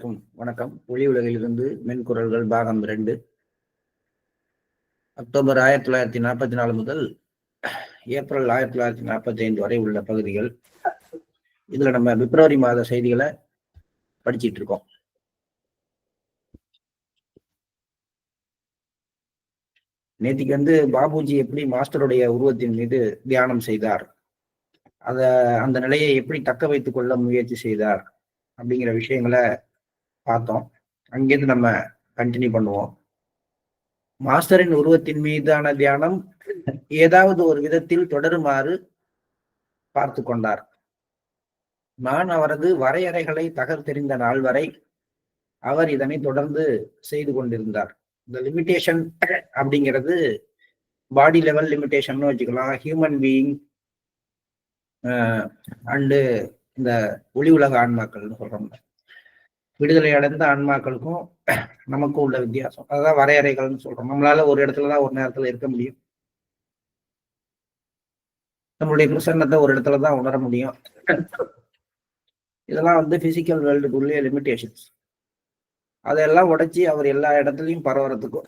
அனைவருக்கும் வணக்கம். ஒளி உலகிலிருந்து மென்குரல்கள் பாகம் 2. அக்டோபர் 1944 முதல் ஏப்ரல் 1945 வரை உள்ள பகுதிகள். இதுல நம்ம பிப்ரவரி மாத செய்திகளை படிச்சிட்டு இருக்கோம். நேற்றுக்கு பாபுஜி எப்படி மாஸ்டருடைய உருவத்தின் மீது தியானம் செய்தார், அந்த நிலையை எப்படி தக்க வைத்துக் கொள்ள முயற்சி செய்தார் அப்படிங்கிற விஷயங்களை பார்த்தோம். அங்கிருந்து நம்ம கண்டினியூ பண்ணுவோம். மாஸ்டரின் உருவத்தின் மீதான தியானம் ஏதாவது ஒரு விதத்தில் தொடருமாறு பார்த்து கொண்டார். நான் அவரது வரையறைகளை தகர்த்தெறிந்த நாள் வரை அவர் இதனை தொடர்ந்து செய்து கொண்டிருந்தார். இந்த லிமிட்டேஷன் அப்படிங்கிறது பாடி லெவல் லிமிட்டேஷன் வச்சுக்கலாம், ஹியூமன் பீயிங் அண்டு இந்த ஒளி உலக ஆன்மாக்கள்னு சொல்றோம். விடுதலை அடைந்த ஆன்மாக்களுக்கும் நமக்கும் உள்ள வித்தியாசம், அதான் வரையறைகள்னு சொல்றோம். நம்மளால ஒரு இடத்துலதான் ஒரு நேரத்துல இருக்க முடியும். நம்மளுடைய பிரசன்னத்தை ஒரு இடத்துலதான் உணர முடியும். இதெல்லாம் பிசிக்கல் வேர்ல்டுக்குள்ளே லிமிட்டேஷன்ஸ். அதெல்லாம் உடைச்சி அவர் எல்லா இடத்துலையும் பரவறதுக்கும்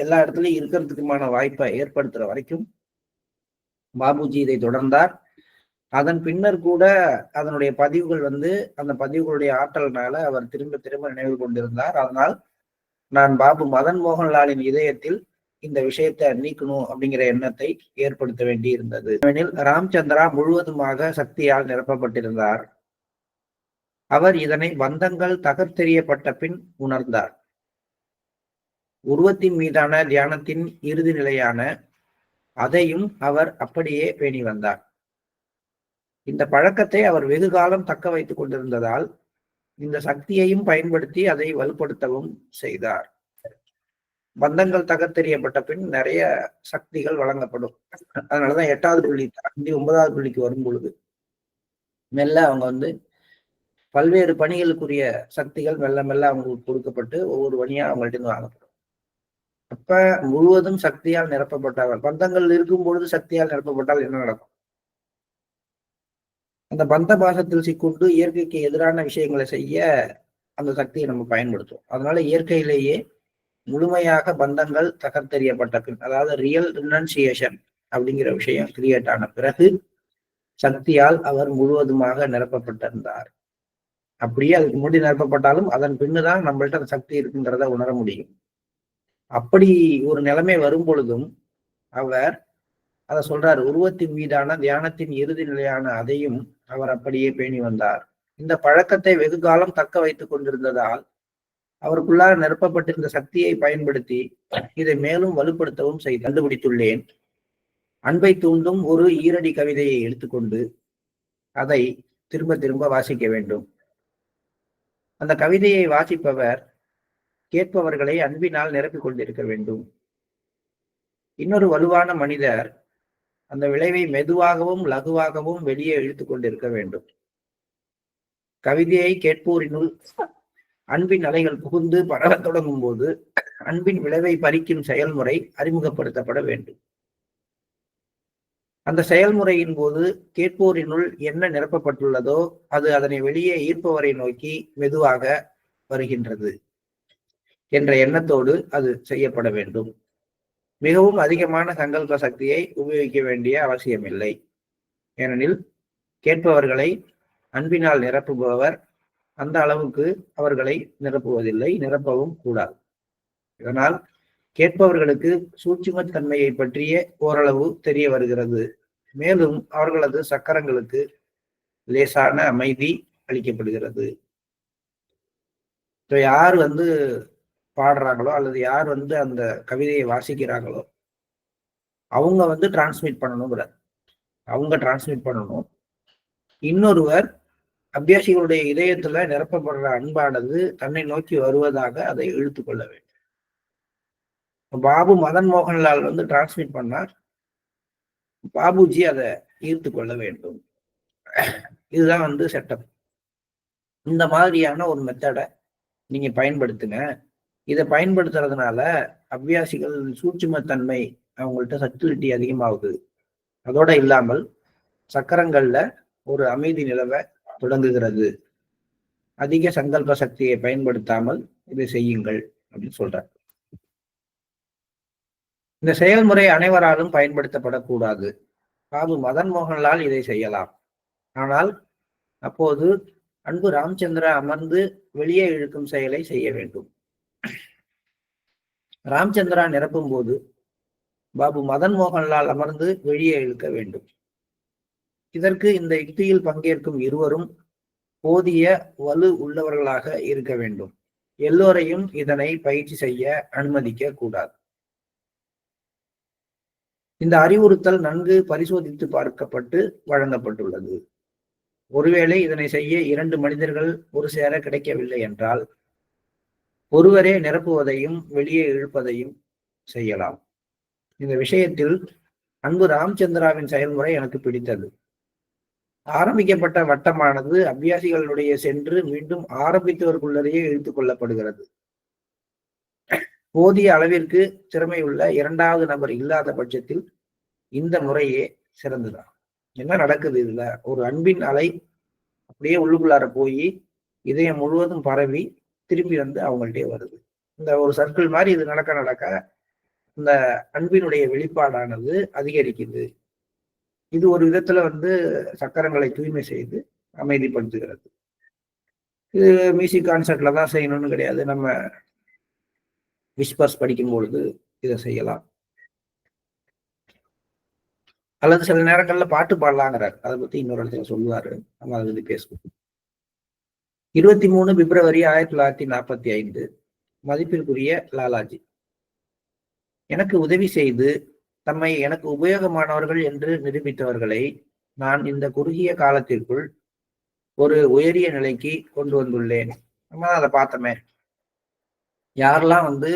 எல்லா இடத்துலையும் இருக்கிறதுக்குமான வாய்ப்பை ஏற்படுத்துற வரைக்கும் பாபுஜி இதை தொடர்ந்தார். அதன் பின்னர் கூட அதனுடைய பதிவுகள் அந்த பதிவுகளுடைய ஆற்றல்னால அவர் திரும்ப திரும்ப நினைவு கொண்டிருந்தார். அதனால் நான் பாபு மதன் மோகன்லாலின் இதயத்தில் இந்த விஷயத்தை நீக்கணும் அப்படிங்கிற எண்ணத்தை ஏற்படுத்த வேண்டி இருந்தது. ராம்சந்திரா முழுவதுமாக சக்தியால் நிரப்பப்பட்டிருந்தார். அவர் இதனை பந்தங்கள் தகர்த்தெறியப்பட்ட பின் உணர்ந்தார். உருவத்தின் மீதான தியானத்தின் இறுதி நிலையான அதையும் அவர் அப்படியே பேணி வந்தார். இந்த பழக்கத்தை அவர் வெகு காலம் தக்க வைத்துக் கொண்டிருந்ததால் இந்த சக்தியையும் பயன்படுத்தி அதை வலுப்படுத்தவும் செய்தார். பந்தங்கள் தகர்த்தெறியப்பட்ட பின் நிறைய சக்திகள் வழங்கப்படும். அதனாலதான் 8வது புள்ளி தாண்டி 9வது புள்ளிக்கு வரும் பொழுது மெல்ல அவங்க பல்வேறு பணிகளுக்குரிய சக்திகள் மெல்ல மெல்ல அவங்களுக்கு கொடுக்கப்பட்டு ஒவ்வொரு பணியா அவங்கள்ட்ட இருந்து வாங்கப்படும். அப்ப முழுவதும் சக்தியால் நிரப்பப்பட்டவர். பந்தங்கள் இருக்கும் பொழுது சக்தியால் நிரப்பப்பட்டால் என்ன நடக்கும்? அந்த பந்த பாசத்தில் சிக்கொண்டு இயற்கைக்கு எதிரான விஷயங்களை செய்ய அந்த சக்தியை நம்ம பயன்படுத்தும். அதனால இயற்கையிலேயே முழுமையாக பந்தங்கள் தகர்த்தெறியப்பட்ட பின், அதாவது ரியல் ரினன்சியேஷன் அப்படிங்கிற விஷயம் கிரியேட் ஆன பிறகு சக்தியால் அவர் முழுவதுமாக நிரப்பப்பட்டிருந்தார். அப்படியே அதுக்கு முன்னாடி நிரப்பப்பட்டாலும் அதன் பின்னுதான் நம்மள்ட்ட அந்த சக்தி இருக்குங்கிறத உணர முடியும். அப்படி ஒரு நிலைமை வரும் பொழுதும் அவர் அதை சொல்றாரு, உருவத்தின் மீதான தியானத்தின் இறுதி நிலையான அதையும் அவர் அப்படியே பேணி வந்தார். இந்த பழக்கத்தை வெகு காலம் தக்க வைத்துக் கொண்டிருந்ததால் அவருக்குள்ளாக நிரப்பப்பட்டிருந்த சக்தியை பயன்படுத்தி இதை மேலும் வலுப்படுத்தவும் செய்து கண்டுபிடித்துள்ளேன். அன்பை தூண்டும் ஒரு ஈரடி கவிதையை எடுத்துக்கொண்டு அதை திரும்ப திரும்ப வாசிக்க வேண்டும். அந்த கவிதையை வாசிப்பவர் கேட்பவர்களை அன்பினால் நிரப்பிக் கொண்டிருக்க வேண்டும். இன்னொரு வலுவான மனிதர் அந்த விளைவை மெதுவாகவும் லகுவாகவும் வெளியே இழுத்து கொண்டிருக்க வேண்டும். கவிதையை கேட்போரினுள் அன்பின் அலைகள் புகுந்து பரவ தொடங்கும் போது அன்பின் விளைவை பறிக்கும் செயல்முறை அறிமுகப்படுத்தப்பட வேண்டும். அந்த செயல்முறையின் போது கேட்போரினுள் என்ன நிரப்பப்பட்டுள்ளதோ அது அதனை வெளியே ஈர்ப்பவரை நோக்கி மெதுவாக வருகின்றது என்ற எண்ணத்தோடு அது செய்யப்பட வேண்டும். மிகவும் அதிகமான சங்கல்ப சக்தியை உபயோகிக்க வேண்டிய அவசியமில்லை. ஏனெனில் கேட்பவர்களை அன்பினால் நிரப்புபவர் அந்த அளவுக்கு அவர்களை நிரப்புவதில்லை, நிரப்பவும் கூடாது. இதனால் கேட்பவர்களுக்கு சூட்சுமத்தன்மையை பற்றிய ஓரளவு தெரிய வருகிறது. மேலும் அவர்களது சக்கரங்களுக்கு லேசான அமைதி அளிக்கப்படுகிறது. யார் பாடுறாங்களோ அல்லது யார் அந்த கவிதையை வாசிக்கிறாங்களோ அவங்க டிரான்ஸ்மிட் பண்ணணுங்கிறார். அவங்க டிரான்ஸ்மிட் பண்ணணும். இன்னொருவர் அபியாசிகளுடைய இதயத்துல நிரப்பப்படுற அன்பானது தன்னை நோக்கி வருவதாக அதை இழுத்து கொள்ள வேண்டும். பாபு மதன் மோகன்லால் டிரான்ஸ்மிட் பண்ணார், பாபுஜி அதை ஈர்த்து கொள்ள வேண்டும். இதுதான் செட்டப். இந்த மாதிரியான ஒரு மெத்தடை நீங்க பயன்படுத்துங்க. இதை பயன்படுத்துறதுனால அபியாசிகள் சூட்சுமத்தன்மை அவங்கள்ட்ட சக்திலிட்டி அதிகமாகுது. அதோட இல்லாமல் சக்கரங்கள்ல ஒரு அமைதி நிலவ தொடங்குகிறது. அதிக சங்கல்ப சக்தியை பயன்படுத்தாமல் இதை செய்யுங்கள் அப்படின்னு சொல்றார். இந்த செயல்முறை அனைவராலும் பயன்படுத்தப்படக்கூடாது. பாபு மதன் மோகன்லால் இதை செய்யலாம். ஆனால் அப்போது அன்பு ராமச்சந்திரா அமர்ந்து வெளியே இழுக்கும் செயலை செய்ய வேண்டும். ராமச்சந்திரா நிரப்பும் போது பாபு மதன் மோகன்லால் அமர்ந்து வெளியே இழுக்க வேண்டும். இதற்கு இந்த யுக்தியில் பங்கேற்கும் இருவரும் போதிய வலு உள்ளவர்களாக இருக்க வேண்டும். எல்லோரையும் இதனை பயிற்சி செய்ய அனுமதிக்க கூடாது. இந்த அறிவுறுத்தல் நன்கு பரிசோதித்து பார்க்கப்பட்டு வழங்கப்பட்டுள்ளது. ஒருவேளை இதனை செய்ய 2 மனிதர்கள் ஒரு சேர கிடைக்கவில்லை என்றால் ஒருவரே நிரப்புவதையும் வெளியே இழுப்பதையும் செய்யலாம். இந்த விஷயத்தில் அன்பு ராமச்சந்திராவின் செயல்முறை எனக்கு பிடித்தது. ஆரம்பிக்கப்பட்ட வட்டமானது அபியாசிகளுடைய சென்று மீண்டும் ஆரம்பித்தவர்களுடைய இழுத்துக் கொள்ளப்படுகிறது. போதிய அளவிற்கு திறமையுள்ள 2வது நபர் இல்லாத பட்சத்தில் இந்த முறையே சிறந்துதான். என்ன நடக்குது இதுல? ஒரு அன்பின் அலை அப்படியே உள்ளுக்குள்ளார போய் இதயம் முழுவதும் பரவி திரும்பி வந்து அவங்கள்ட்டே வருது. இந்த ஒரு சர்க்கிள் மாதிரி இது நடக்க நடக்க இந்த அன்பினுடைய வெளிப்பாடானது அதிகரிக்குது. இது ஒரு விதத்துல வந்து சக்கரங்களை தூய்மை செய்து அமைதிப்படுத்துகிறது. இது மியூசிக் கான்சர்ட்ல தான் செய்யணும்னு கிடையாது. நம்ம விஸ்பர்ஸ் படிக்கும் பொழுது இதை செய்யலாம். அல்லது சில நேரங்கள்ல பாட்டு பாடலாங்கிறார். அதை பத்தி இன்னொரு இடத்துல சொல்லுவாரு. நம்ம அதை பத்தி பேசுவோம். 23 பிப்ரவரி 1945. மதிப்பிற்குரிய லாலாஜி, எனக்கு உதவி செய்து தம்மை எனக்கு உபயோகமானவர்கள் என்று நிரூபித்தவர்களை நான் இந்த குறுகிய காலத்திற்குள் ஒரு உயரிய நிலைக்கு கொண்டு வந்துள்ளேன். நம்ம அதை பார்த்தோமே. யாரெல்லாம் வந்து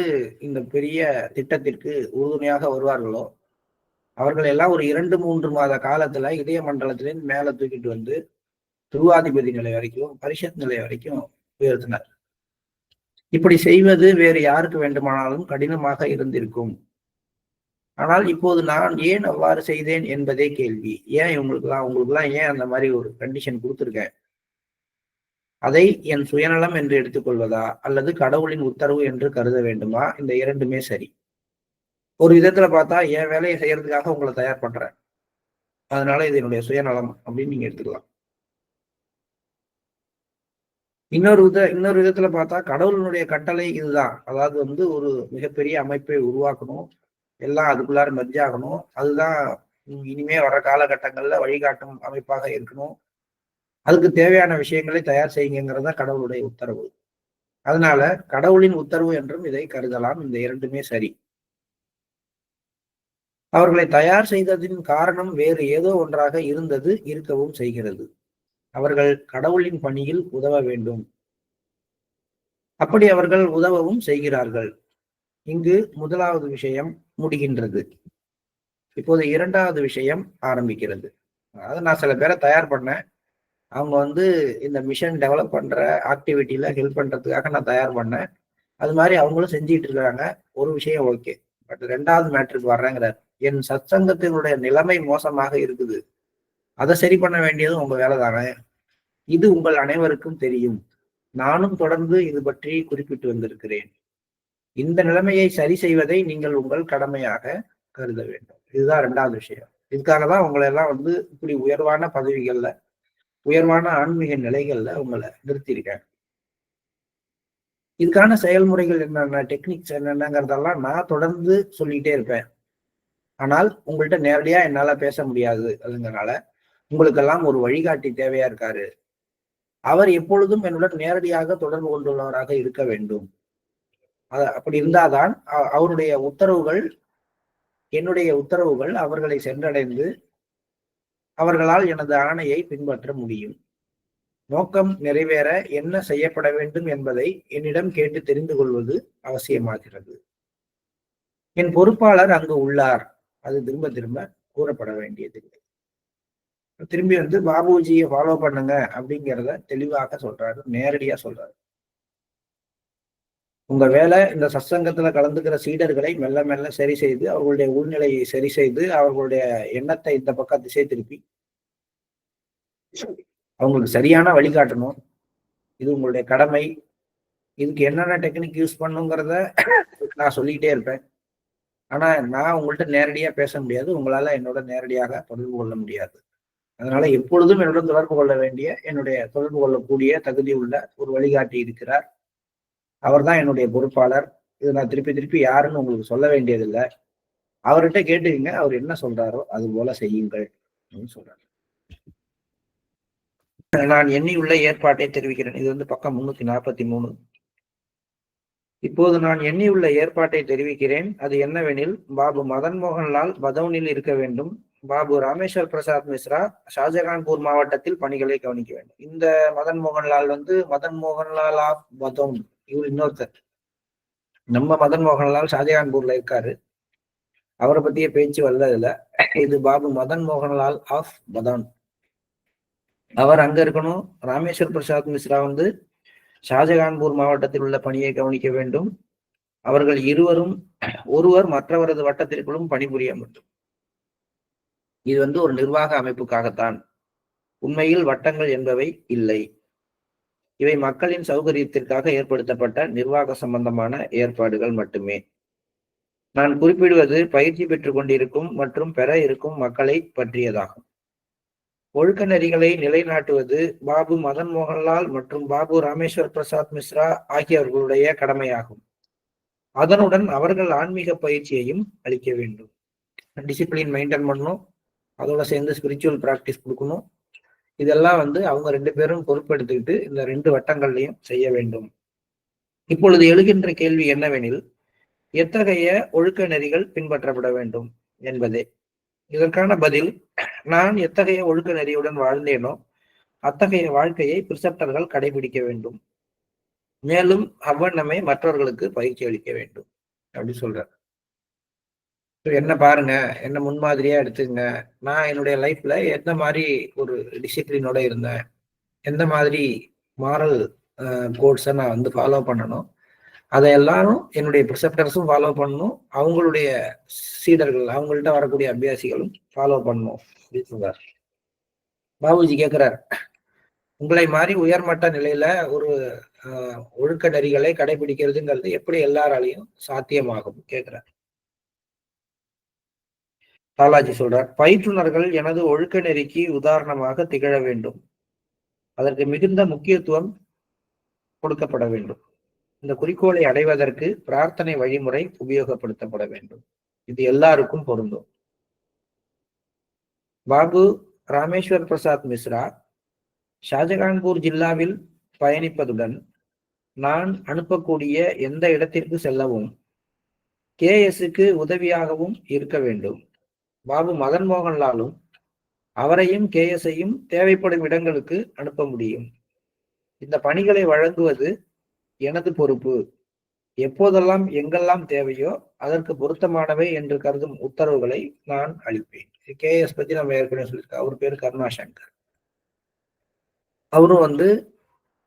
இந்த பெரிய திட்டத்திற்கு உறுதுணையாக வருவார்களோ அவர்கள் எல்லாம் ஒரு 2-3 மாத காலத்துல இதய மண்டலத்திலிருந்து மேல தூக்கிட்டு வந்து துருவாதிபதி நிலை வரைக்கும், பரிஷத் நிலை வரைக்கும் உயர்த்தினார். இப்படி செய்வது வேறு யாருக்கு வேண்டுமானாலும் கடினமாக இருந்திருக்கும். ஆனால் இப்போது நான் ஏன் அவ்வாறு செய்தேன் என்பதே கேள்வி. ஏன் உங்களுக்குலாம் ஏன் அந்த மாதிரி ஒரு கண்டிஷன் கொடுத்துருக்கேன்? அதை என் சுயநலம் என்று எடுத்துக்கொள்வதா அல்லது கடவுளின் உத்தரவு என்று கருத வேண்டுமா? இந்த 2மே சரி. ஒரு விதத்துல பார்த்தா என் வேலையை செய்யறதுக்காக உங்களை தயார் பண்றேன், அதனால இது என்னுடைய சுயநலம் அப்படின்னு நீங்க எடுத்துக்கலாம். இன்னொரு விதத்துல பார்த்தா கடவுளினுடைய கட்டளை இதுதான். அதாவது வந்து ஒரு மிகப்பெரிய அமைப்பை உருவாக்கணும், எல்லாம் அதுக்குள்ளார மெர்ஜ் ஆகணும். அதுதான் இனிமே வர காலகட்டங்கள்ல வழிகாட்டும் அமைப்பாக இருக்கணும். அதுக்கு தேவையான விஷயங்களை தயார் செய்யுங்கிறது தான் கடவுளுடைய உத்தரவு. அதனால கடவுளின் உத்தரவு என்றும் இதை கருதலாம். இந்த 2மே சரி. அவர்களை தயார் செய்ததின் காரணம் வேறு ஏதோ ஒன்றாக இருக்கவும் செய்கிறது. அவர்கள் கடவுளின் பணியில் உதவ வேண்டும். அப்படி அவர்கள் உதவவும் செய்கிறார்கள். இங்கு 1வது விஷயம் முடிகின்றது. இப்போது 2வது விஷயம் ஆரம்பிக்கிறது. அதாவது நான் சில பேரை தயார் பண்ணேன். அவங்க வந்து இந்த மிஷன் டெவலப் பண்ற ஆக்டிவிட்டியில ஹெல்ப் பண்றதுக்காக நான் தயார் பண்ணேன். அது மாதிரி அவங்களும் செஞ்சுட்டு இருக்காங்க. ஒரு விஷயம் ஓகே. பட் 2வது மேட்ருக்கு வர்றேங்கிறார். என் சத்சங்கத்தினுடைய நிலைமை மோசமாக இருக்குது. அதை சரி பண்ண வேண்டியது உங்க வேலை தானே. இது உங்கள் அனைவருக்கும் தெரியும். நானும் தொடர்ந்து இது பற்றி குறிப்பிட்டு வந்திருக்கிறேன். இந்த நிலைமையை சரி செய்வதை நீங்கள் உங்கள் கடமையாக கருத வேண்டும். இதுதான் 2வது விஷயம். இதுக்காக தான் உங்களை எல்லாம் வந்து இப்படி உயர்வான பதவிகள்ல, உயர்வான ஆன்மீக நிலைகள்ல உங்களை நிறுத்தியிருக்காங்க. இதுக்கான செயல்முறைகள் என்னென்ன, டெக்னிக்ஸ் என்னென்னங்கிறதெல்லாம் நான் தொடர்ந்து சொல்லிட்டே இருப்பேன். ஆனால் உங்கள்கிட்ட நேரடியா என்னால பேச முடியாது. அதுங்கனால உங்களுக்கெல்லாம் ஒரு வழிகாட்டி தேவையா இருக்காரு. அவர் எப்பொழுதும் என்னுடன் நேரடியாக தொடர்பு கொண்டுள்ளவராக இருக்க வேண்டும். அப்படி இருந்தாதான் அவருடைய உத்தரவுகள், என்னுடைய உத்தரவுகள் அவர்களை சென்றடைந்து அவர்களால் எனது ஆணையை பின்பற்ற முடியும். நோக்கம் நிறைவேற என்ன செய்யப்பட வேண்டும் என்பதை என்னிடம் கேட்டு தெரிந்து கொள்வது அவசியமாகிறது. என் பொறுப்பாளர் அங்கு உள்ளார். அது திரும்ப திரும்ப கூறப்பட வேண்டியதில்லை. திரும்பி வந்து பாபுஜியை ஃபாலோ பண்ணுங்க அப்படிங்கிறத தெளிவாக சொல்றாரு, நேரடியா சொல்றாரு. உங்க வேலை இந்த சத்சங்கத்துல கலந்துக்கிற சீடர்களை மெல்ல மெல்ல சரி செய்து, அவர்களுடைய உள்நிலையை சரி செய்து, அவர்களுடைய எண்ணத்தை இந்த பக்கம் திசை திருப்பி அவங்களுக்கு சரியான வழிகாட்டணும். இது உங்களுடைய கடமை. இதுக்கு என்னென்ன டெக்னிக் யூஸ் பண்ணுங்கிறத நான் சொல்லிக்கிட்டே இருப்பேன். ஆனா நான் உங்கள்கிட்ட நேரடியா பேச முடியாது, உங்களால என்னோட நேரடியாக தொடர்பு கொள்ள முடியாது. அதனால எப்பொழுதும் என்னுடன் தொடர்பு கொள்ள வேண்டிய, என்னுடைய தொடர்பு கொள்ளக்கூடிய தகுதி உள்ள ஒரு வழிகாட்டி இருக்கிறார். அவர் தான் என்னுடைய பொறுப்பாளர். இதை நான் திருப்பி திருப்பி யாருன்னு உங்களுக்கு சொல்ல வேண்டியதில்லை. அவர்கிட்ட கேட்டுக்கங்க, அவர் என்ன சொல்றாரோ அது போல செய்யுங்கள் அப்படின்னு சொல்றாரு. நான் எண்ணியுள்ள ஏற்பாட்டை தெரிவிக்கிறேன். இது வந்து பக்கம் 343. இப்போது நான் எண்ணியுள்ள ஏற்பாட்டை தெரிவிக்கிறேன். அது என்னவெனில், பாபு மதன் மோகன்லால் பதௌனில் இருக்க வேண்டும். பாபு ராமேஸ்வர் பிரசாத் மிஸ்ரா ஷாஜகான்பூர் மாவட்டத்தில் பணிகளை கவனிக்க வேண்டும். இந்த மதன் மோகன்லால் வந்து மதன் மோகன்லால் ஆஃப் பதௌன், இவர் இன்னொருத்தர். நம்ம மதன் மோகன்லால் ஷாஜகான்பூர்ல இருக்காரு, அவரை பத்திய பேச்சு வரல இதுல. இது பாபு மதன் மோகன்லால் ஆஃப் பதௌன். அவர் அங்க இருக்கணும். ராமேஸ்வர் பிரசாத் மிஸ்ரா வந்து ஷாஜகான்பூர் மாவட்டத்தில் உள்ள பணியை கவனிக்க வேண்டும். அவர்கள் இருவரும் ஒருவர் மற்றவரது வட்டத்திற்குள்ளும் பணிபுரிய வேண்டும். இது வந்து ஒரு நிர்வாக அமைப்புக்காகத்தான். உண்மையில் வட்டங்கள் என்பவை இல்லை. இவை மக்களின் சௌகரியத்திற்காக ஏற்படுத்தப்பட்ட நிர்வாக சம்பந்தமான ஏற்பாடுகள் மட்டுமே. நான் குறிப்பிடுவது பயிற்சி பெற்றுக் கொண்டிருக்கும் மற்றும் பெற இருக்கும் மக்களை பற்றியதாகும். ஒழுக்க நெறிகளை நிலைநாட்டுவது பாபு மதன் மோகன்லால் மற்றும் பாபு ராமேஸ்வர் பிரசாத் மிஸ்ரா ஆகியவர்களுடைய கடமையாகும். அதனுடன் அவர்கள் ஆன்மீக பயிற்சியையும் அளிக்க வேண்டும். டிசிப்ளின் மெயின்டைன் பண்ணணும், அதோட சேர்ந்து ஸ்பிரிச்சுவல் பிராக்டிஸ் கொடுக்கணும். இதெல்லாம் வந்து அவங்க 2 பேரும் பொறுப்பெடுத்துக்கிட்டு இந்த 2 வட்டங்கள்லையும் செய்ய வேண்டும். இப்பொழுது எழுகின்ற கேள்வி என்னவெனில், எத்தகைய ஒழுக்க நெறிகள் பின்பற்றப்பட வேண்டும் என்பதே. இதற்கான பதில், நான் எத்தகைய ஒழுக்க நெறியுடன் வாழ்ந்தேனோ அத்தகைய வாழ்க்கையை பிரிசெப்டர்கள் கடைபிடிக்க வேண்டும். மேலும் அவ்வண்ணமே மற்றவர்களுக்கு பயிற்சி அளிக்க வேண்டும் அப்படி சொல்றார். என்ன பாருங்க, என்ன முன்மாதிரியா எடுத்துங்க. நான் என்னுடைய லைஃப்ல எந்த மாதிரி ஒரு டிசிப்ளினோட இருந்தேன், எந்த மாதிரி மாரல் கோட்ஸை நான் வந்து ஃபாலோ பண்ணணும், அதை எல்லாரும் என்னுடைய ப்ரிசெப்டர்ஸும் ஃபாலோ பண்ணணும், அவங்களுடைய சீடர்கள், அவங்கள்ட்ட வரக்கூடிய அபியாசிகளும் ஃபாலோ பண்ணணும் அப்படின்னு சொல்றார். பாபுஜி கேட்கிறார், உங்களை மாதிரி உயர்மட்ட நிலையில ஒரு ஒழுக்க நெறிகளை கடைபிடிக்கிறதுங்கிறது எப்படி எல்லாராலையும் சாத்தியமாகும் கேட்கிறார். பாலாஜி சொல்றார், பயிற்றுனர்கள் எனது ஒழுக்க நெறிக்கு உதாரணமாக திகழ வேண்டும். அதற்கு மிகுந்த முக்கியத்துவம் கொடுக்கப்பட வேண்டும். இந்த குறிக்கோளை அடைவதற்கு பிரார்த்தனை வழிமுறை உபயோகப்படுத்தப்பட வேண்டும். இது எல்லாருக்கும் பொருந்தும். பாபு ராமேஸ்வர் பிரசாத் மிஸ்ரா ஷாஜகான்பூர் ஜில்லாவில் பயணிப்பதுடன் நான் அனுப்பக்கூடிய எந்த இடத்திற்கு செல்லவும் KSக்கு உதவியாகவும் இருக்க வேண்டும். பாபு மதன் மோகன்லாலும் அவரையும் KSஐயும் தேவைப்படும் இடங்களுக்கு அனுப்ப முடியும். இந்த பணிகளை வழங்குவது எனது பொறுப்பு. எப்போதெல்லாம் எங்கெல்லாம் தேவையோ அதற்கு பொருத்தமானவை என்று கருதும் உத்தரவுகளை நான் அளிப்பேன். KS பத்தி நம்ம ஏற்கனவே சொல்லியிருக்கோம். அவர் பேரு கருணாசங்கர். அவரும் வந்து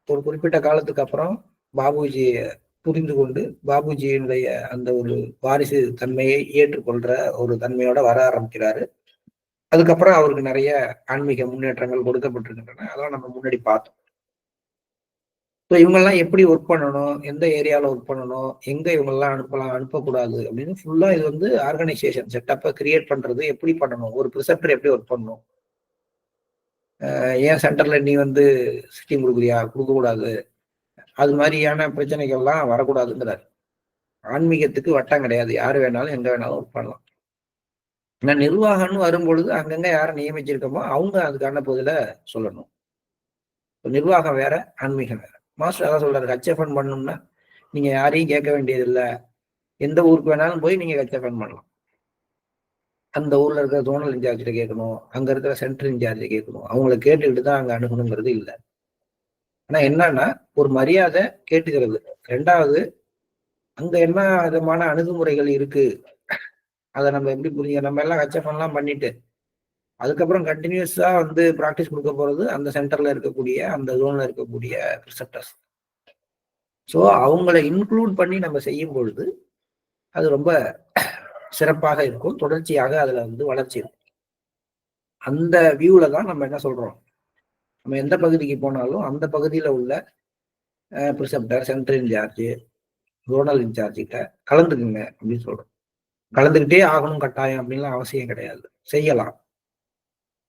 ஒரு குறிப்பிட்ட காலத்துக்கு அப்புறம் பாபுஜியை புரிந்து கொண்டு பாபுஜியினுடைய அந்த ஒரு வாரிசு தன்மையை ஏற்றுக்கொள்ற ஒரு தன்மையோட வர ஆரம்பிக்கிறாரு. அதுக்கப்புறம் அவருக்கு நிறைய ஆன்மீக முன்னேற்றங்கள் கொடுக்கப்பட்டிருக்கின்றன. அதெல்லாம் நம்ம முன்னாடி பார்த்தோம். ஸோ இவங்கெல்லாம் எப்படி ஒர்க் பண்ணணும், எந்த ஏரியாவில் ஒர்க் பண்ணணும், எங்க இவங்கெல்லாம் அனுப்பலாம், அனுப்பக்கூடாது அப்படின்னு ஃபுல்லா இது வந்து ஆர்கனைசேஷன் செட்டப்பை கிரியேட் பண்றது, எப்படி பண்ணணும், ஒரு ப்ரிசெப்டர் எப்படி ஒர்க் பண்ணணும், ஏன் சென்டர்ல நீ வந்து சிட்டிங் கொடுக்குறியா, கொடுக்கக்கூடாது, அது மாதிரியான பிரச்சனைகள்லாம் வரக்கூடாதுங்கிறார். ஆன்மீகத்துக்கு வட்டம் கிடையாது, யாரு வேணாலும் எங்க வேணாலும் ஒர்க் பண்ணலாம். ஏன்னா நிர்வாகம்னு வரும்பொழுது அங்கங்க யாரை நியமிச்சிருக்கோமோ அவங்க அதுக்கான பதில சொல்லணும். நிர்வாகம் வேற, ஆன்மீகம் வேற. மாஸ்டர் அதான் சொல்றாரு, HFN பண்ணணும்னா நீங்க யாரையும் கேட்க வேண்டியது இல்லை, எந்த ஊருக்கு வேணாலும் போய் நீங்க HFN பண்ணலாம். அந்த ஊர்ல இருக்கிற ஜோனல் இன்சார்ஜிட்ட கேட்கணும், அங்க இருக்கிற சென்ட்ரல் இன்சார்ஜை கேட்கணும், அவங்களை கேட்டுக்கிட்டு தான் அங்க அணுகணுங்கிறது இல்லை. ஆனா என்னன்னா ஒரு மரியாதை கேட்டுக்கிறது. 2வது, அங்க என்ன விதமான அணுகுமுறைகள் இருக்கு அதை நம்ம எப்படி புரிஞ்சு, நம்ம எல்லாம் HFN எல்லாம் பண்ணிட்டு அதுக்கப்புறம் கண்டினியூஸா வந்து ப்ராக்டிஸ் கொடுக்க போறது அந்த சென்டர்ல இருக்கக்கூடிய அந்த ஜோன்ல இருக்கக்கூடிய ப்ரிசெப்டர்ஸ். ஸோ அவங்கள இன்க்ளூட் பண்ணி நம்ம செய்யும் பொழுது அது ரொம்ப சிறப்பாக இருக்கும், தொடர்ச்சியாக அதுல வந்து வளர்ச்சி இருக்கும். அந்த வியூல தான் நம்ம என்ன சொல்றோம், நம்ம எந்த பகுதிக்கு போனாலும் அந்த பகுதியில உள்ள preceptor, centre incharge, zonal incharge கிட்ட கலந்துக்குங்க அப்படின்னு சொல்றோம். கலந்துக்கிட்டே ஆகணும் கட்டாயம் அப்படின்லாம் அவசியம் கிடையாது, செய்யலாம்.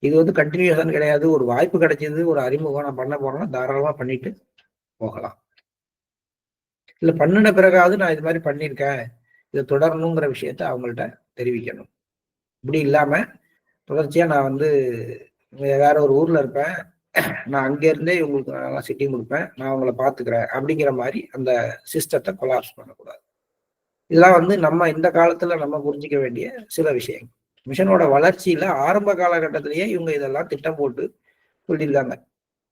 இது வந்து கண்டினியூஷன் கிடையாது. ஒரு வாய்ப்பு கிடைச்சது, ஒரு அறிமுகம் நான் பண்ண போறேன்னா தாராளமா பண்ணிட்டு போகலாம். இல்ல பண்ணின பிறகாவது நான் இது மாதிரி பண்ணியிருக்கேன், இதை தொடரணுங்கிற விஷயத்த அவங்கள்ட்ட தெரிவிக்கணும். இப்படி இல்லாம தொடர்ச்சியா நான் வந்து வேற ஒரு ஊர்ல இருப்பேன், நான் அங்க இருந்தே உங்களுக்கு நல்லா சிட்டிங் கொடுப்பேன், நான் உங்களை பாத்துக்கிறேன் அப்படிங்கிற மாதிரி அந்த சிஸ்டத்தை கொலாப்ஸ் பண்ணக்கூடாது. இதெல்லாம் வந்து நம்ம இந்த காலத்துல நம்ம புரிஞ்சிக்க வேண்டிய சில விஷயங்கள். மிஷனோட வளர்ச்சியில ஆரம்ப காலகட்டத்திலேயே இவங்க இதெல்லாம் திட்டம் போட்டு சொல்லியிருக்காங்க.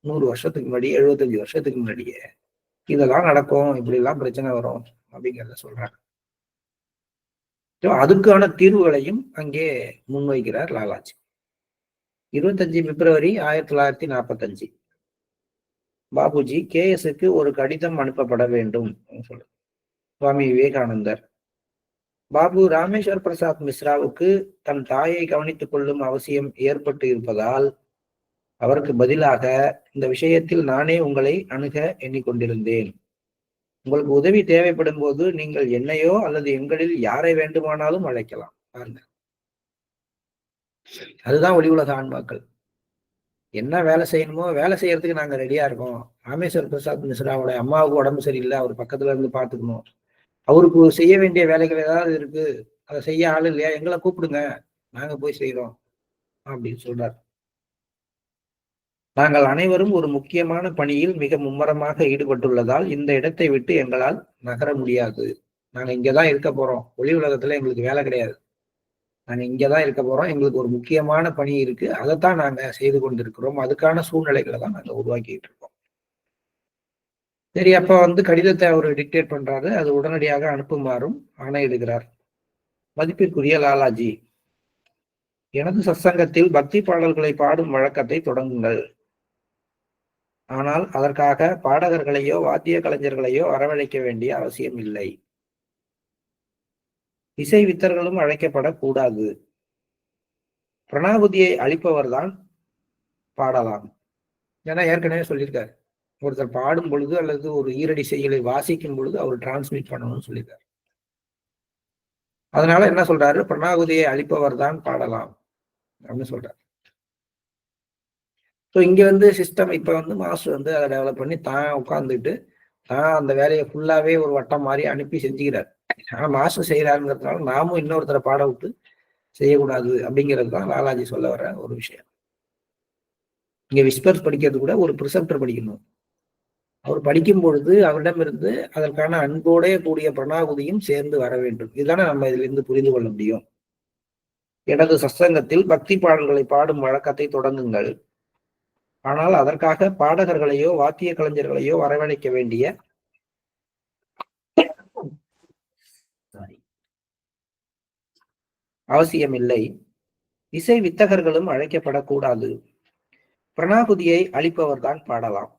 100 வருஷத்துக்கு முன்னாடி, 75 வருஷத்துக்கு முன்னாடியே இதெல்லாம் நடக்கும், இப்படி எல்லாம் பிரச்சனை வரும் அப்படிங்கிறத சொல்றாங்க. அதுக்கான தீர்வுகளையும் அங்கே முன்வைக்கிறார் லாலாஜி. 25 பிப்ரவரி 1945 பாபுஜி KS-க்கு ஒரு கடிதம் அனுப்பப்பட வேண்டும் சொல்ற சுவாமி விவேகானந்தர். பாபு ராமேஸ்வர் பிரசாத் மிஸ்ராவுக்கு தன் தாயை கவனித்துக் கொள்ளும் அவசியம் ஏற்பட்டு இருப்பதால் அவருக்கு பதிலாக இந்த விஷயத்தில் நானே உங்களை அணுக எண்ணிக்கொண்டிருந்தேன். உங்களுக்கு உதவி தேவைப்படும் போது நீங்கள் என்னையோ அல்லது எங்களில் யாரை வேண்டுமானாலும் அழைக்கலாம். பாருங்க, அதுதான் ஒளி உலக ஆன்மாக்கள். என்ன வேலை செய்யணுமோ வேலை செய்யறதுக்கு நாங்க ரெடியா இருக்கோம். ராமேஸ்வர் பிரசாத் மிஸ்ராவோட அம்மாவுக்கு உடம்பு சரியில்லை, அவர் பக்கத்துல இருந்து பாத்துக்கணும், அவருக்கு செய்ய வேண்டிய வேலைகள் ஏதாவது இருக்கு, அதை செய்ய ஆள் இல்லையா, எங்களை கூப்பிடுங்க, நாங்க போய் செய்யறோம் அப்படின்னு சொல்றாரு. நாங்கள் அனைவரும் ஒரு முக்கியமான பணியில் மிக மும்முரமாக ஈடுபட்டுள்ளதால் இந்த இடத்தை விட்டு எங்களால் நகர முடியாது. நாங்க இங்கதான் இருக்க போறோம், ஒளி உலகத்துல எங்களுக்கு வேலை கிடையாது, நாங்க இங்கதான் இருக்க போறோம், எங்களுக்கு ஒரு முக்கியமான பணி இருக்கு, அதைத்தான் நாங்க செய்து கொண்டிருக்கிறோம், அதுக்கான சூழ்நிலைகளை தான் நாங்க உருவாக்கிட்டு இருக்கோம். சரி, அப்ப வந்து கடிதத்தை அவர் டிக்டேட் பண்றாரு, அது உடனடியாக அனுப்புமாறும் ஆணையிடுகிறார். மதிப்பிற்குரிய லாலாஜி, எனது சத்சங்கத்தில் பக்தி பாடல்களை பாடும் வழக்கத்தை தொடங்குங்கள். ஆனால் அதற்காக பாடகர்களையோ வாத்திய கலைஞர்களையோ வரவழைக்க வேண்டிய அவசியம் இல்லை. இசை வித்தர்களும் அழைக்கப்படக்கூடாது. பிரணாகுதியை அளிப்பவர்தான் பாடலாம். ஏன்னா ஏற்கனவே சொல்லியிருக்காரு, ஒருத்தர் பாடும் பொழுது அல்லது ஒரு ஈரடி செய்களை வாசிக்கும் பொழுது அவர் டிரான்ஸ்மிட் பண்ணணும்னு சொல்லியிருக்காரு. அதனால என்ன சொல்றாரு, பிரணாகுதியை அளிப்பவர் தான் பாடலாம் அப்படின்னு சொல்றாரு. ஸோ இங்க வந்து சிஸ்டம் இப்ப வந்து மாஸ்டர் வந்து அதை டெவலப் பண்ணி தான் உட்காந்துட்டு தான் அந்த வேலையை ஃபுல்லாவே ஒரு வட்டம் மாதிரி அனுப்பி செஞ்சுக்கிறார். ஆனா மாஸ்டர் செய்யறாருங்கிறதுனால நாமும் இன்னொருத்தரை பாட விட்டு செய்யக்கூடாது அப்படிங்கிறது தான் லாலாஜி சொல்ல வர ஒரு விஷயம். இங்க விஸ்பர்ஸ் படிக்கிறது கூட ஒரு ப்ரிசெப்டர் படிக்கணும். அவர் படிக்கும் பொழுது அவரிடமிருந்து அதற்கான அன்போட கூடிய பிரணாகுதியும் சேர்ந்து வர வேண்டும். இதுதானே நம்ம இதுல இருந்து புரிந்து கொள்ள முடியும். எனது சத்சங்கத்தில் பக்தி பாடல்களை பாடும் வழக்கத்தை தொடங்குங்கள். ஆனால் அதற்காக பாடகர்களையோ வாத்திய கலைஞர்களையோ வரவழைக்க வேண்டிய அவசியமில்லை. இசை வித்தகர்களும் அழைக்கப்படக்கூடாது. பிரணாகுதியை அளிப்பவர்தான் பாடலாம்.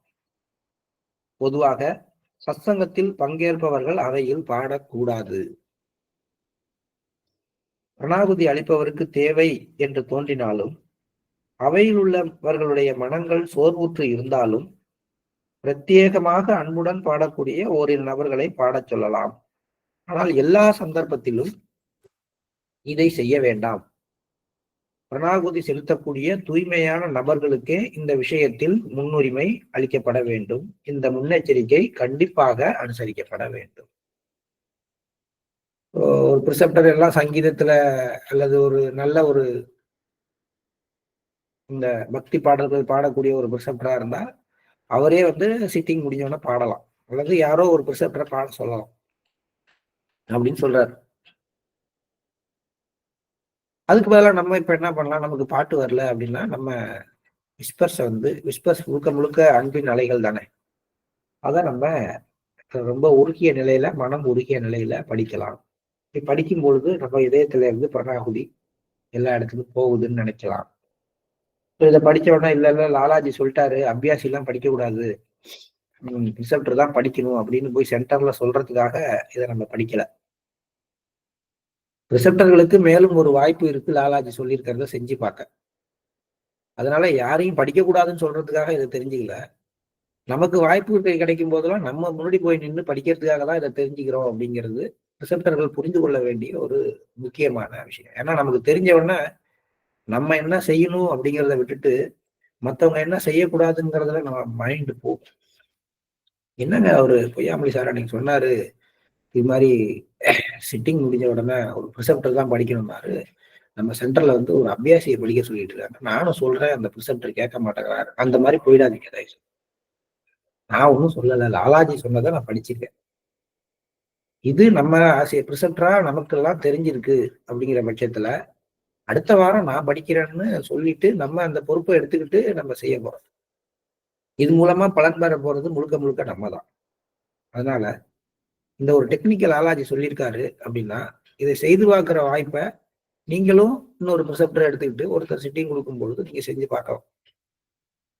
பொதுவாக சத்சங்கத்தில் பங்கேற்பவர்கள் அவையில் பாடக்கூடாது. பிரணாகுதி அளிப்பவருக்கு தேவை என்று தோன்றினாலும் அவையில் உள்ளவர்களுடைய மனங்கள் சோர்வுற்று இருந்தாலும் பிரத்யேகமாக அன்புடன் பாடக்கூடிய ஓரிரு நபர்களை பாடச் சொல்லலாம். ஆனால் எல்லா சந்தர்ப்பத்திலும் இதை செய்ய வேண்டாம். பிரணாகுதி செலுத்தக்கூடிய தூய்மையான நபர்களுக்கே இந்த விஷயத்தில் முன்னுரிமை அளிக்கப்பட வேண்டும். இந்த முன்னெச்சரிக்கை கண்டிப்பாக அனுசரிக்கப்பட வேண்டும். ஒரு ப்ரிசெப்டர் எல்லாம் சங்கீதத்துல அல்லது ஒரு நல்ல ஒரு இந்த பக்தி பாடல்கள் பாடக்கூடிய ஒரு ப்ரிசெப்டரா இருந்தா அவரே வந்து சிட்டிங் முடிஞ்சவன பாடலாம், அல்லது யாரோ ஒரு ப்ரிசெப்டரை பாட சொல்லலாம் அப்படின்னு சொல்றாரு. அதுக்கு பதிலாக நம்ம இப்ப என்ன பண்ணலாம், நமக்கு பாட்டு வரல அப்படின்னா நம்ம விஸ்பர்ஸ் முழுக்க முழுக்க அன்பின் அலைகள் தானே, அதை நம்ம ரொம்ப உருகிய நிலையில, மனம் உருகிய நிலையில படிக்கலாம். படிக்கும் பொழுது நம்ம இதயத்துல இருந்து பிரணாகுதி எல்லா இடத்துக்கும் போகுதுன்னு நினைக்கலாம். இதை படிச்ச உடனே இல்ல லாலாஜி சொல்லிட்டாரு அபியாசி எல்லாம் படிக்க கூடாது, ரிசல்ட் தான் படிக்கணும் அப்படின்னு போய் சென்டர்ல சொல்றதுக்காக இதை நம்ம படிக்கல. ரிசப்டர்களுக்கு மேலும் ஒரு வாய்ப்பு இருக்கு, லாலாஜி சொல்லியிருக்கிறத செஞ்சு பார்க்க. அதனால யாரையும் படிக்க கூடாதுன்னு சொல்றதுக்காக இதை தெரிஞ்சுக்கல, நமக்கு வாய்ப்பு கிடைக்கும் போதெல்லாம் நம்ம முன்னாடி போய் நின்று படிக்கிறதுக்காக தான் இதை தெரிஞ்சுக்கிறோம் அப்படிங்கிறது ரிசப்டர்கள் புரிந்து கொள்ள வேண்டிய ஒரு முக்கியமான விஷயம். ஏன்னா நமக்கு தெரிஞ்ச உடனே நம்ம என்ன செய்யணும் அப்படிங்கிறத விட்டுட்டு மத்தவங்க என்ன செய்யக்கூடாதுங்கிறதுல நம்ம மைண்ட் போகும். என்னங்க அவரு பொய்யாமொழி சார் அன்னைக்கு சொன்னாரு, இது மாதிரி சிட்டிங் முடிஞ்ச உடனே ஒரு ப்ரிசெப்டர் தான் படிக்கணும்னாரு. நம்ம சென்டர்ல வந்து ஒரு அபியாசியை படிக்க சொல்லிட்டு இருக்காங்க. நானும் சொல்றேன், அந்த ப்ரிசெப்டர் கேட்க மாட்டேங்கிறாரு. அந்த மாதிரி போயிடாதீங்க தயவு. நான் ஒன்றும் சொல்லல. லாலாஜி சொன்னதை நான் படிச்சிருக்கேன். இது நம்ம ஆசிய ப்ரிசெப்டரா நமக்கெல்லாம் தெரிஞ்சிருக்கு அப்படிங்கிற பட்சத்துல அடுத்த வாரம் நான் படிக்கிறேன்னு சொல்லிட்டு நம்ம அந்த பொறுப்பை எடுத்துக்கிட்டு நம்ம செய்ய போறோம். இது மூலமா பலன் பெற போறது முழுக்க முழுக்க நம்ம தான். அதனால இந்த ஒரு டெக்னிக்கல் ஆலாஜி சொல்லியிருக்காரு அப்படின்னா இதை செய்து பார்க்கிற வாய்ப்பை நீங்களும் இன்னொரு ப்ரிசெப்டரை எடுத்துக்கிட்டு ஒருத்தர் சிட்டிங் கொடுக்கும் பொழுது நீங்க செஞ்சு பார்க்கலாம்.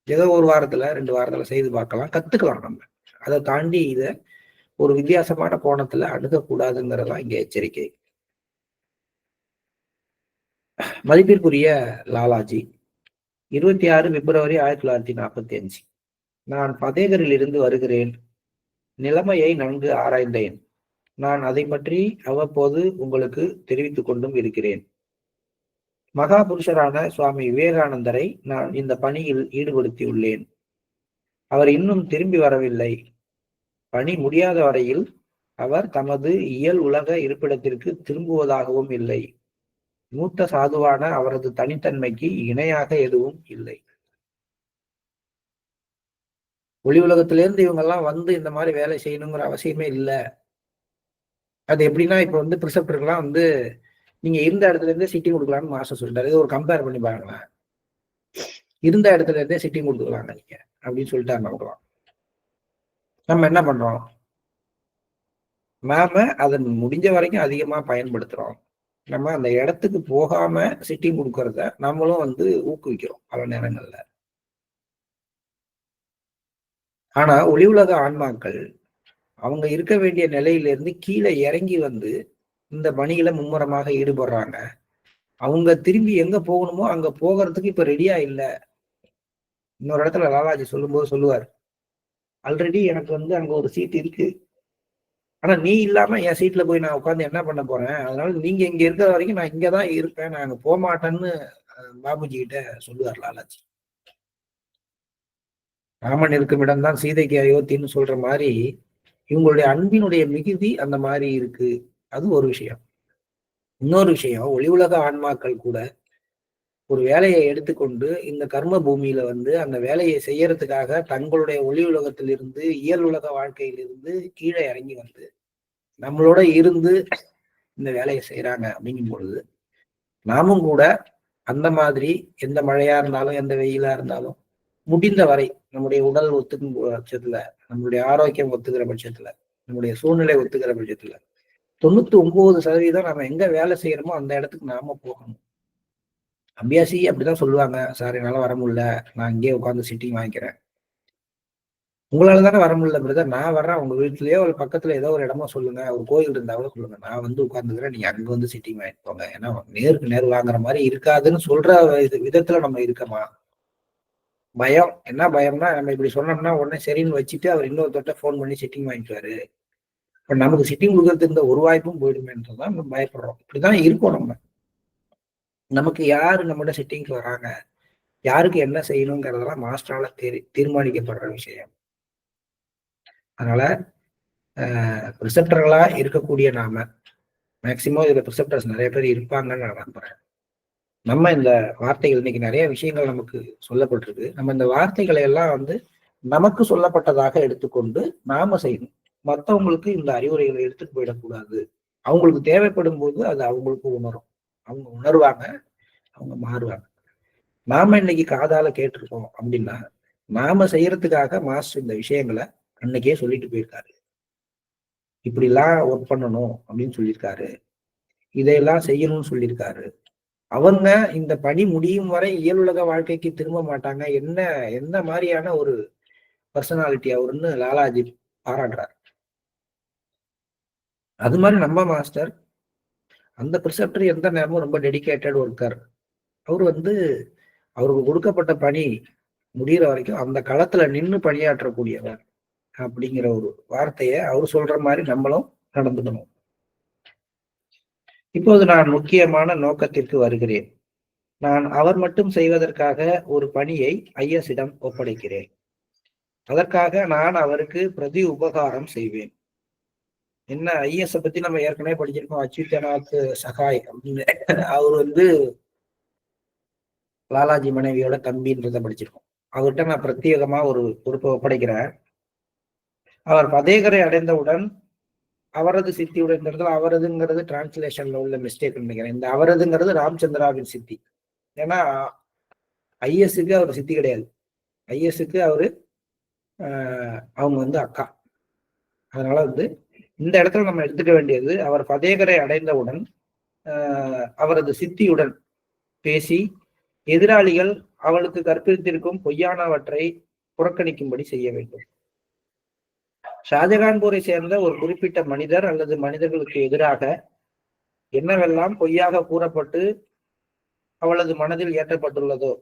ஏதோ ஒரு வாரத்துல 2 வாரத்துல செய்து பார்க்கலாம், கத்துக்கலாம் நம்ம. அதை தாண்டி இதை ஒரு வித்தியாசமான கோணத்துல அணுகக்கூடாதுங்கிறதா இங்க எச்சரிக்கை. மதிப்பிற்குரிய லாலாஜி, 26 பிப்ரவரி 1945. நான் பதேகரில் இருந்து வருகிறேன். நிலைமையை நன்கு ஆராய்ந்தேன். நான் அதை பற்றி அவ்வப்போது உங்களுக்கு தெரிவித்துக் கொண்டும் இருக்கிறேன். மகா புருஷரான சுவாமி விவேகானந்தரை நான் இந்த பணியில் ஈடுபடுத்தியுள்ளேன். அவர் இன்னும் திரும்பி வரவில்லை. பணி முடியாத வரையில் அவர் தமது இயல் உலக இருப்பிடத்திற்கு திரும்புவதாகவும் இல்லை. மூத்த சாதுவான அவரது தனித்தன்மைக்கு இணையாக எதுவும் இல்லை. ஒளி உலகத்திலிருந்து இவங்க எல்லாம் வந்து இந்த மாதிரி வேலை செய்யணுங்கிற அவசியமே இல்லை. அது எப்படின்னா இப்ப வந்து ப்ரிசெப்டர்லாம் வந்து நீங்க இருந்த இடத்துல இருந்தே சிட்டிங் கொடுக்கலாம்னு மாஸ்டர் சொல்லிட்டாரு. இது ஒரு கம்பேர் பண்ணி பாருங்களேன். இருந்த இடத்துல இருந்தே சிட்டிங் கொடுத்துக்கலாங்க நீங்க அப்படின்னு சொல்லிட்டாரு நமக்குலாம். நம்ம என்ன பண்றோம்? நாம அதை முடிஞ்ச வரைக்கும் அதிகமா பயன்படுத்துறோம். நம்ம அந்த இடத்துக்கு போகாம சிட்டிங் கொடுக்கறத நம்மளும் வந்து ஊக்குவிக்கிறோம் பல நேரங்கள்ல. ஆனா ஒளி உலக ஆன்மாக்கள் அவங்க இருக்க வேண்டிய நிலையிலிருந்து கீழே இறங்கி வந்து இந்த பணிகளை மும்முரமாக ஈடுபடுறாங்க. அவங்க திரும்பி எங்க போகணுமோ அங்க போகிறதுக்கு இப்ப ரெடியா இல்ல. இன்னொரு இடத்துல லாலாஜி சொல்லும்போது சொல்லுவார், ஆல்ரெடி எனக்கு வந்து அங்க ஒரு சீட் இருக்கு. ஆனா நீ இல்லாம என் சீட்ல போய் நான் உட்காந்து என்ன பண்ண போறேன்? அதனால நீங்க இங்க இருக்கிற வரைக்கும் நான் இங்கதான் இருப்பேன், நான் அங்க போக மாட்டேன்னு பாபுஜி கிட்ட சொல்லுவார் லாலாஜி. ராமன் இருக்கும் இடம்தான் சீதைக்கு அயோத்தின்னு சொல்ற மாதிரி இவங்களுடைய அன்பினுடைய மிகுதி அந்த மாதிரி இருக்கு. அது ஒரு விஷயம். இன்னொரு விஷயம், ஒளி உலக ஆன்மாக்கள் கூட ஒரு வேலையை எடுத்துக்கொண்டு இந்த கர்ம பூமியில வந்து அந்த வேலையை செய்யறதுக்காக தங்களுடைய ஒளி உலகத்திலிருந்து இயல் உலக வாழ்க்கையிலிருந்து கீழே இறங்கி வந்து நம்மளோட இருந்து இந்த வேலையை செய்யறாங்க அப்படிங்கும் பொழுது நாமும் கூட அந்த மாதிரி எந்த மழையா இருந்தாலும் எந்த வெயிலா இருந்தாலும் முடிந்த வரை நம்முடைய உடல் ஒத்துக்கும் பட்சத்துல, நம்மளுடைய ஆரோக்கியம் ஒத்துக்கிற பட்சத்துல, நம்முடைய சூழ்நிலை ஒத்துக்கிற பட்சத்துல 99% நம்ம எங்க வேலை செய்யறோமோ அந்த இடத்துக்கு நாம போகணும். அபியாசி அப்படிதான் சொல்லுவாங்க, சார் என்னால வர முடியல, நான் இங்கேயே உட்காந்து சிட்டிங் வாங்கிக்கிறேன். உங்களால தானே வர முடியல பிரதர், நான் வர்றேன். உங்க வீட்லயோ ஒரு பக்கத்துல ஏதோ ஒரு இடமா சொல்லுங்க, ஒரு கோயில் இருந்தா கூட சொல்லுங்க, நான் வந்து உட்கார்ந்துக்கிறேன், நீங்க அங்க வந்து சிட்டிங் வாங்கிட்டு போங்க. ஏன்னா நேருக்கு நேர் வாங்குற மாதிரி இருக்காதுன்னு சொல்ற விதத்துல நம்ம இருக்கமா? பயம் என்ன பயம்னா, நம்ம இப்படி சொன்னோம்னா உடனே சரின்னு வச்சுட்டு அவர் இன்னொருத்தட்ட போன் பண்ணி சிட்டிங் வாங்கிக்குவாரு. இப்ப நமக்கு சிட்டிங் கொடுக்கறதுக்கு இந்த ஒரு வாய்ப்பும் போயிடுமேன்றதான் நம்ம பயப்படுறோம். இப்படிதான் இருக்கும் நம்ம. நமக்கு யாரு நம்மகிட்ட சிட்டிங்க்கு வராங்க, யாருக்கு என்ன செய்யணுங்கிறதெல்லாம் மாஸ்டரால தீர்மானிக்கப்படுற விஷயம். அதனால ரிசப்டர்களா இருக்கக்கூடிய நாம மேக்சிமம் இதுல ரிசப்டர்ஸ் நிறைய பேர் இருப்பாங்கன்னு நான் நம்புறேன். நம்ம இந்த வார்த்தைகள் இன்னைக்கு நிறைய விஷயங்கள் நமக்கு சொல்லப்பட்டிருக்கு. நம்ம இந்த வார்த்தைகளை எல்லாம் வந்து நமக்கு சொல்லப்பட்டதாக எடுத்துக்கொண்டு நாம செய்யணும். மற்றவங்களுக்கு இந்த அறிவுரைகளை எடுத்துட்டு போயிடக்கூடாது. அவங்களுக்கு தேவைப்படும் போது அது அவங்களுக்கு உணரும். அவங்க உணர்வாங்க, அவங்க மாறுவாங்க. நாம இன்னைக்கு காதால கேட்டிருக்கோம் அப்படின்னா நாம செய்யறதுக்காக மாஸ்டர் இந்த விஷயங்களை அன்னைக்கே சொல்லிட்டு போயிருக்காரு. இப்படி எல்லாம் ஒர்க் பண்ணணும் அப்படின்னு சொல்லியிருக்காரு, இதையெல்லாம் செய்யணும்னு சொல்லியிருக்காரு. அவங்க இந்த பணி முடியும் வரை இயலுலக வாழ்க்கைக்கு திரும்ப மாட்டாங்க. என்ன எந்த மாதிரியான ஒரு பர்சனாலிட்டி அவருன்னு லாலாஜி பாராட்டுறார். அது மாதிரி நம்ம மாஸ்டர் அந்த ப்ரிசெப்டர் எந்த நேரமும் ரொம்ப டெடிகேட்டட் ஒர்க்கர். அவர் வந்து அவருக்கு கொடுக்கப்பட்ட பணி முடிகிற வரைக்கும் அந்த களத்துல நின்று பணியாற்றக்கூடியவர் அப்படிங்கிற ஒரு வார்த்தையை அவர் சொல்ற மாதிரி நம்மளும் நடந்துக்கணும். இப்போது நான் முக்கியமான நோக்கத்திற்கு வருகிறேன். நான் அவர் மட்டும் செய்வதற்காக ஒரு பணியை ஐஎஸ்ஸிடம் ஒப்படைக்கிறேன். அதற்காக நான் அவருக்கு பிரதி உபகாரம் செய்வேன். என்ன, ஐஎஸ் பத்தி நம்ம ஏற்கனவே படிச்சிருக்கோம். அச்சுதநாத் சகாய் அப்படின்னு. அவர் லாலாஜி மனைவியோட தம்பின்றத படிச்சிருக்கோம். அவர்கிட்ட நான் பிரத்யேகமா ஒரு பொறுப்பை ஒப்படைக்கிறேன். அவர் பதேகரை அடைந்தவுடன் அவரது சித்தியுடன் அவரதுங்கிறது டிரான்ஸ்லேஷன்ல உள்ள மிஸ்டேக் நினைக்கிறேன். இந்த அவரதுங்கிறது ராமச்சந்திராவின் சித்தி. ஏன்னா ஐஎஸ்க்கு அவர் சித்தி கிடையாது. ஐஎஸ்க்கு அவரு அவங்க அக்கா. அதனால இந்த இடத்துல நம்ம எடுத்துக்க வேண்டியது, அவர் பதேகரை அடைந்தவுடன் அவரது சித்தியுடன் பேசி எதிராளிகள் அவளுக்கு கற்பித்திருக்கும் பொய்யானவற்றை புறக்கணிக்கும்படி செய்ய வேண்டும். ஷாஜகான்பூரை சேர்ந்த ஒரு குறிப்பிட்ட மனிதர் அல்லது மனிதர்களுக்கு எதிராக என்னவெல்லாம் பொய்யாக கூறப்பட்டு அவளது மனதில் ஏற்றப்பட்டுள்ளதோ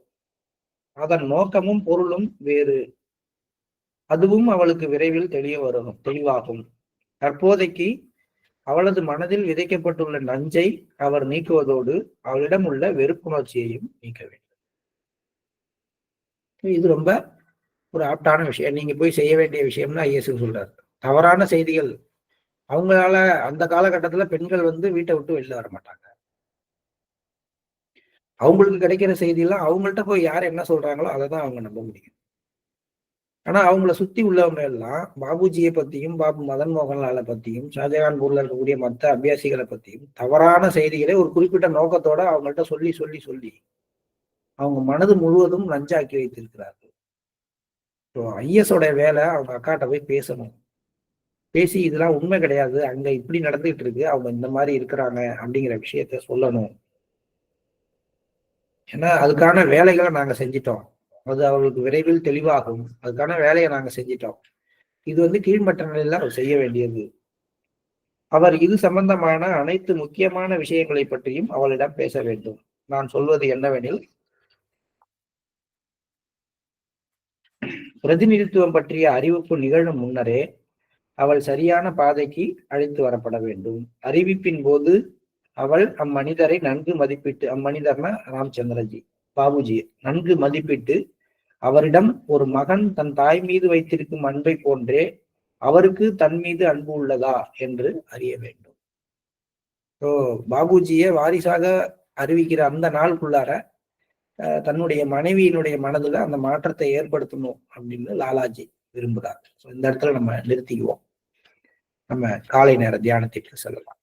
அதன் நோக்கமும் பொருளும் வேறு. அதுவும் அவளுக்கு விரைவில் தெளிவாகும். தற்போதைக்கு அவளது மனதில் விதைக்கப்பட்டுள்ள நஞ்சை அவர் நீக்குவதோடு அவளிடம் உள்ள வெறுப்புணர்ச்சியையும் நீக்க வேண்டும். இது ரொம்ப ஒரு ஆப்டான விஷயம். நீங்க போய் செய்ய வேண்டிய விஷயம்னு ஐஎஸ் சொல்றாரு. தவறான செய்திகள், அவங்களால அந்த காலகட்டத்துல பெண்கள் வீட்டை விட்டு வெளில வர மாட்டாங்க. அவங்களுக்கு கிடைக்கிற செய்தியெல்லாம் அவங்கள்ட்ட போய் யார் என்ன சொல்றாங்களோ அதை தான் அவங்க நம்ப முடியும். ஆனா அவங்கள சுத்தி உள்ளவங்க எல்லாம் பாபுஜியை பத்தியும் மதன் மோகன்லாலை பத்தியும் ஷாஜகான்பூர்ல இருக்கக்கூடிய மற்ற அபியாசிகளை பத்தியும் தவறான செய்திகளை ஒரு குறிப்பிட்ட நோக்கத்தோட அவங்கள்ட்ட சொல்லி சொல்லி சொல்லி அவங்க மனது முழுவதும் நஞ்சாக்கி வைத்திருக்கிறார்கள். ஐஎஸோட வேலை அவங்க அக்காட்ட போய் பேசணும். பேசி இதெல்லாம் உண்மை கிடையாது, அங்க இப்படி நடந்துகிட்டு இருக்கு, அவங்க இந்த மாதிரி இருக்கிறாங்க அப்படிங்கிற விஷயத்த சொல்லணும். ஏன்னா அதுக்கான வேலைகளை நாங்க செஞ்சிட்டோம், அது அவர்களுக்கு விரைவில் தெளிவாகும், அதுக்கான வேலையை நாங்க செஞ்சிட்டோம். இது கீழ்மட்ட நிலையில அவர் செய்ய வேண்டியது. அவர் இது சம்பந்தமான அனைத்து முக்கியமான விஷயங்களை பற்றியும் அவளிடம் பேச வேண்டும். நான் சொல்வது என்னவெனில், பிரதிநிதித்துவம் பற்றிய அறிவிப்பு நிகழும் முன்னரே அவள் சரியான பாதைக்கு அழைத்து வரப்பட வேண்டும். அறிவிப்பின் போது அவள் அம்மனிதரை நன்கு மதிப்பிட்டு, அம்மனிதர்னா ராமச்சந்திரஜி பாபுஜி நன்கு மதிப்பிட்டு அவரிடம் ஒரு மகன் தன் தாய் மீது வைத்திருக்கும் அன்பை போன்றே அவருக்கு தன் மீது அன்பு உள்ளதா என்று அறிய வேண்டும். பாபுஜியை வாரிசாக அறிவிக்கிற அந்த நாளுக்குள்ளார தன்னுடைய மனைவியினுடைய மனதுல அந்த மாற்றத்தை ஏற்படுத்தணும் அப்படின்னு லாலாஜி விரும்புகிறார். இந்த இடத்துல நம்ம நிறுத்திக்குவோம். நம்ம காலை நேர தியானத்திற்கு செல்லலாம்.